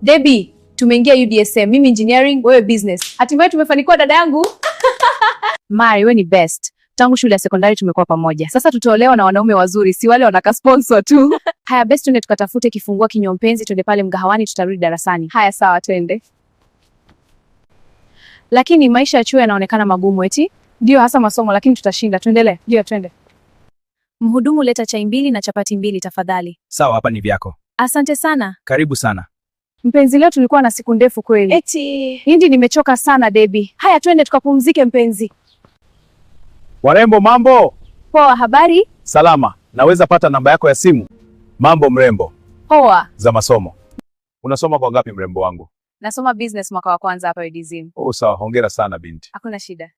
Debbie, tumeingia UDSM. Mimi engineering, wewe business. Hatimaye tumefanikiwa dada yangu. Mari, wewe ni best. Tangu shule ya sekondari tumekuwa pamoja. Sasa tutaolewa na wanaume wazuri, si wale wanaka sponsor tu. Haya best, twende tukatafute kifungua kinywa mpenzi, twende pale mgahawani, tutarudi darasani. Haya sawa, twende. Lakini maisha ya chuo yanaonekana magumu eti? Ndio hasa masomo, lakini tutashinda. Tuendelee. Ndio twende. Mhudumu, leta chai 2 na chapati 2 tafadhali. Sawa, hapa ni vyako. Asante sana. Karibu sana. Mpenzi, leo tulikuwa na siku ndefu kweli. Eti hindi nimechoka sana Debbie. Haya twende tukapumzike mpenzi. Warembo, mambo? Poa, habari? Salama. Naweza pata namba yako ya simu? Mambo mrembo. Poa. Za masomo. Unasoma kwa ngapi mrembo wangu? Nasoma business mwaka wa kwanza hapa UDSM. Oh, sawa. Hongera sana binti. Hakuna shida.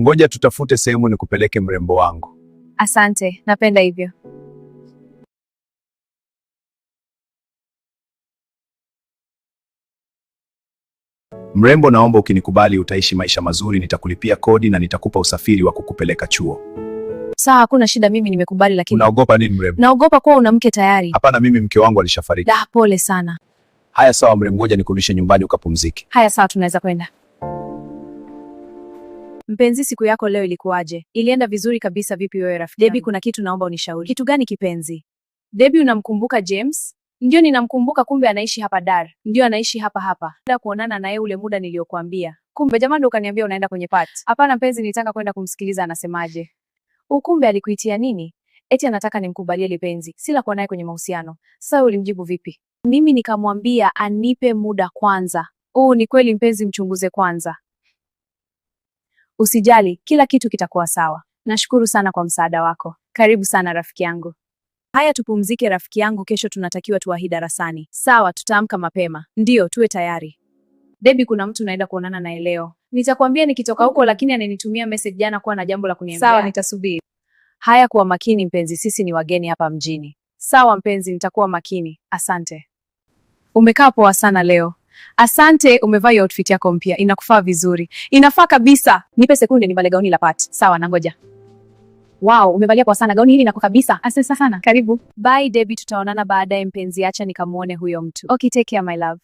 Ngoja tutafute sehemu nikupeleke mrembo wangu. Asante, napenda hivyo. Mrembo, naomba ukinikubali utaishi maisha mazuri, nitakulipia kodi na nitakupa usafiri wa kukupeleka chuo. Sawa, hakuna shida, mimi nimekubali lakini... Unaogopa nini mrembo? Naogopa kuwa una mke tayari. Hapana, mimi mke wangu alishafariki. Da, pole sana. Haya sawa mrembo, ngoja nikurudishe nyumbani ukapumzike. Haya sawa, tunaweza kwenda. Mpenzi, siku yako leo ilikuwaje? Ilienda vizuri kabisa. Vipi wewe rafiki? Debbie, kuna kitu naomba unishauri. Kitu gani kipenzi? Debbie, unamkumbuka James? Ndio ninamkumbuka, kumbe anaishi hapa Dar. Ndio anaishi hapa. Nenda kuonana naye ule muda niliokuambia. Kumbe jamani ndo ukaniambia unaenda kwenye party. Hapana mpenzi, nitaka kwenda kumsikiliza anasemaje. Ukumbe alikuitia nini? Eti anataka nimkubalie lipenzi. Sila kuwa naye kwenye mahusiano. Sasa ulimjibu vipi? Mimi nikamwambia anipe muda kwanza. Ni kweli mpenzi, mchunguze kwanza. Usijali, kila kitu kitakuwa sawa. Nashukuru sana kwa msaada wako. Karibu sana rafiki yangu. Haya tupumzike rafiki yangu, kesho tunatakiwa tuwahi darasani. Sawa, tutaamka mapema. Ndio, tuwe tayari. Debbie, kuna mtu naenda kuonana naye leo. Nitakwambia nikitoka huko, lakini ananitumia message jana kuwa na jambo la kuniambia. Sawa, nitasubiri. Haya, kuwa makini mpenzi, sisi ni wageni hapa mjini. Sawa mpenzi, nitakuwa makini. Asante. Umekaa poa sana leo. Asante, umevaa outfit yako mpya. Inakufaa vizuri. Inafaa kabisa. Nipe sekunde nivale gauni la party. Sawa, nangoja. Wow, umevalia kwa sana. Gauni hili nako kabisa. Asante sana. Karibu. Bye Debbie, tutaonana baadaye mpenzi. Acha nikamuone huyo mtu. Okay, take care my love.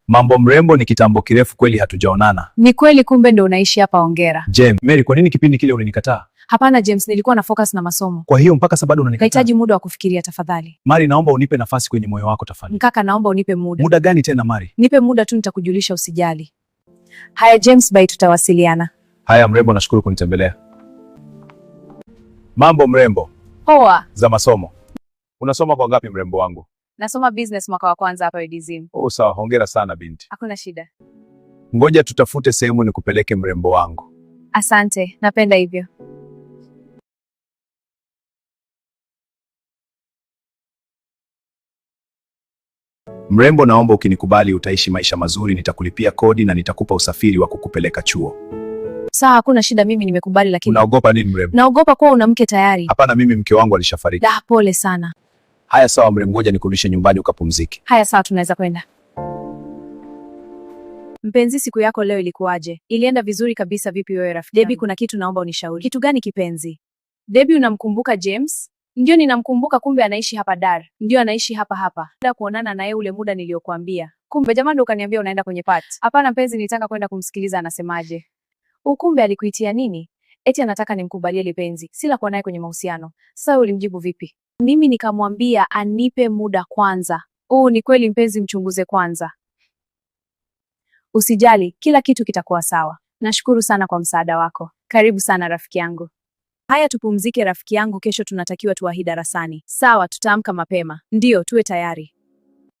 Mambo mrembo, ni kitambo kirefu kweli hatujaonana. Ni kweli, kumbe ndo unaishi hapa. Hongera. James, Mary, kwa nini kipindi kile ulinikataa? Hapana James, nilikuwa na focus na masomo. Kwa hiyo mpaka sababu unanikataa? Nahitaji muda wa kufikiria tafadhali. Mari, naomba unipe nafasi kwenye moyo wako tafadhali. Mkaka, naomba unipe muda. Muda gani tena Mari? Nipe muda tu, nitakujulisha, usijali. Haya James, bye, tutawasiliana. Haya mrembo, nashukuru kunitembelea. Mambo mrembo. Poa. Za masomo. Unasoma kwa ngapi mrembo wangu? Nasoma business mwaka wa kwanza hapa UDSM. Oh, sawa. Hongera sana binti. Hakuna shida. Ngoja tutafute sehemu nikupeleke mrembo wangu. Asante, napenda hivyo. Mrembo, naomba ukinikubali utaishi maisha mazuri, nitakulipia kodi na nitakupa usafiri wa kukupeleka chuo. Sawa, hakuna shida, mimi nimekubali lakini... Unaogopa nini mrembo? Naogopa kuwa una mke tayari. Hapana, mimi mke wangu alishafariki. Da, pole sana. Haya sawa mrembo, ngoja nikurudishe nyumbani ukapumzike. Haya sawa, tunaweza kwenda. Mpenzi, siku yako leo ilikuwaje? Ilienda vizuri kabisa. Vipi wewe rafiki? Debbie, kuna kitu naomba unishauri. Kitu gani kipenzi? Debbie, unamkumbuka James? Ndio ninamkumbuka, kumbe anaishi hapa Dar. Ndio anaishi hapa. Nenda kuonana naye ule muda niliokuambia. Kumbe jamani ndo ukaniambia unaenda kwenye party. Hapana mpenzi, nitaka kwenda kumsikiliza anasemaje. Ukumbe alikuitia nini? Eti anataka nimkubalie lipenzi. Sila kuwa naye kwenye mahusiano. Sasa ulimjibu vipi? Mimi nikamwambia anipe muda kwanza. Ni kweli mpenzi, mchunguze kwanza. Usijali, kila kitu kitakuwa sawa. Nashukuru sana kwa msaada wako. Karibu sana rafiki yangu. Haya tupumzike rafiki yangu, kesho tunatakiwa tuwahi darasani. Sawa, tutaamka mapema. Ndio, tuwe tayari.